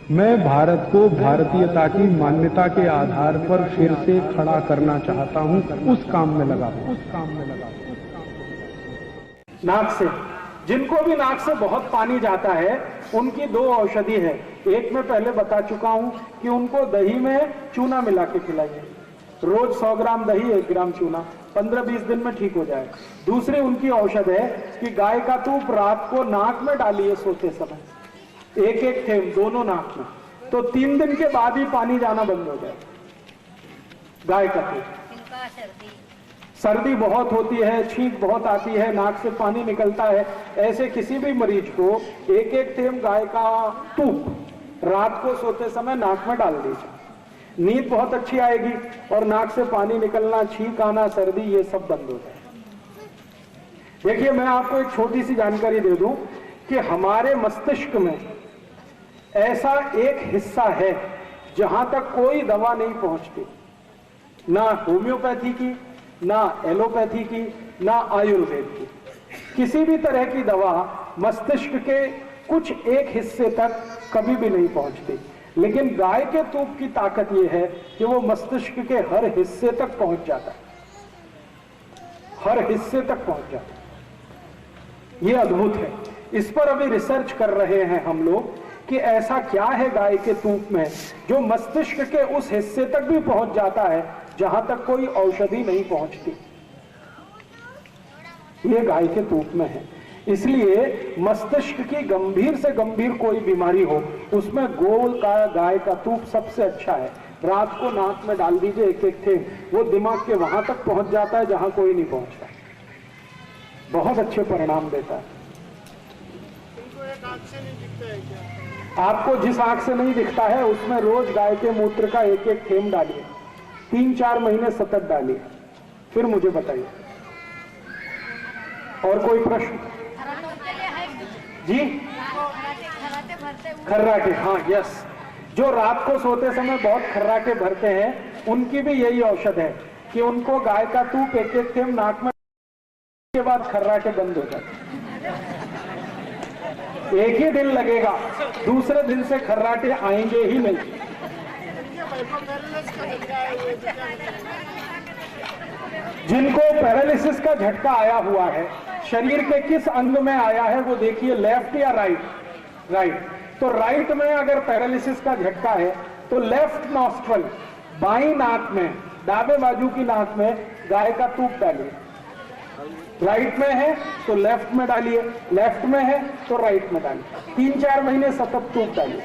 मैं भारत को भारतीयता की मान्यता के आधार पर फिर से खड़ा करना चाहता हूं, उस काम में लगा हूं। नाक से, जिनको भी नाक से बहुत पानी जाता है उनकी दो औषधि है। एक मैं पहले बता चुका हूं कि उनको दही में चूना मिला के खिलाइए, रोज 100 ग्राम दही 1 ग्राम चूना, 15-20 दिन में ठीक हो जाए। दूसरी उनकी औषध है कि गाय का तूप रात को नाक में डालिए सोते समय, 1-1 थेम दोनों नाक में, तो 3 दिन के बाद ही पानी जाना बंद हो जाए। गाय का तूप। सर्दी बहुत होती है, छींक बहुत आती है, नाक से पानी निकलता है, ऐसे किसी भी मरीज को 1-1 थेम गाय का तूप रात को सोते समय नाक में डाल दीजिए। नींद बहुत अच्छी आएगी और नाक से पानी निकलना, छींक आना, सर्दी, ये सब बंद हो जाए। देखिए, मैं आपको एक छोटी सी जानकारी दे दूं कि हमारे मस्तिष्क में ऐसा एक हिस्सा है जहां तक कोई दवा नहीं पहुंचती, ना होम्योपैथी की, ना एलोपैथी की, ना आयुर्वेद की। किसी भी तरह की दवा मस्तिष्क के कुछ एक हिस्से तक कभी भी नहीं पहुंचती, लेकिन गाय के तूप की ताकत यह है कि वो मस्तिष्क के हर हिस्से तक पहुंच जाता है, हर हिस्से तक पहुंच जाता है। ये अद्भुत है। इस पर अभी रिसर्च कर रहे हैं हम लोग कि ऐसा क्या है गाय के तूप में जो मस्तिष्क के उस हिस्से तक भी पहुंच जाता है जहां तक कोई औषधि नहीं पहुंचती। ये गाय के तूप में है। इसलिए मस्तिष्क की गंभीर से गंभीर कोई बीमारी हो, उसमें गोल का गाय का तूप सबसे अच्छा है। रात को नाक में डाल दीजिए 1-1 थेम, वो दिमाग के वहां तक पहुंच जाता है जहां कोई नहीं पहुंचता। बहुत अच्छे परिणाम देता है। आपको जिस आंख से नहीं दिखता है उसमें रोज गाय के मूत्र का 1-1 थेम डालिए, 3-4 महीने सतत डालिए, फिर मुझे बताइए। और कोई प्रश्न? जी, खर्राटे, हाँ, यस। जो रात को सोते समय बहुत खर्राटे भरते हैं उनकी भी यही औषध है कि उनको गाय का तूप 1-1 थेम नाक में के बाद खर्राटे बंद हो जाते। एक ही दिन लगेगा, दूसरे दिन से खर्राटे आएंगे ही नहीं। जिनको पैरालिसिस का झटका आया हुआ है, शरीर के किस अंग में आया है वो देखिए, लेफ्ट या राइट? राइट। तो राइट में अगर पैरालिसिस का झटका है तो लेफ्ट नॉस्ट्रल, बाई नाक में, दावे बाजू की नाक में गाय का तूप डालिए। राइट में है तो लेफ्ट में डालिए, लेफ्ट में है तो राइट में डालिए, 3-4 महीने सतत तूप डालिए।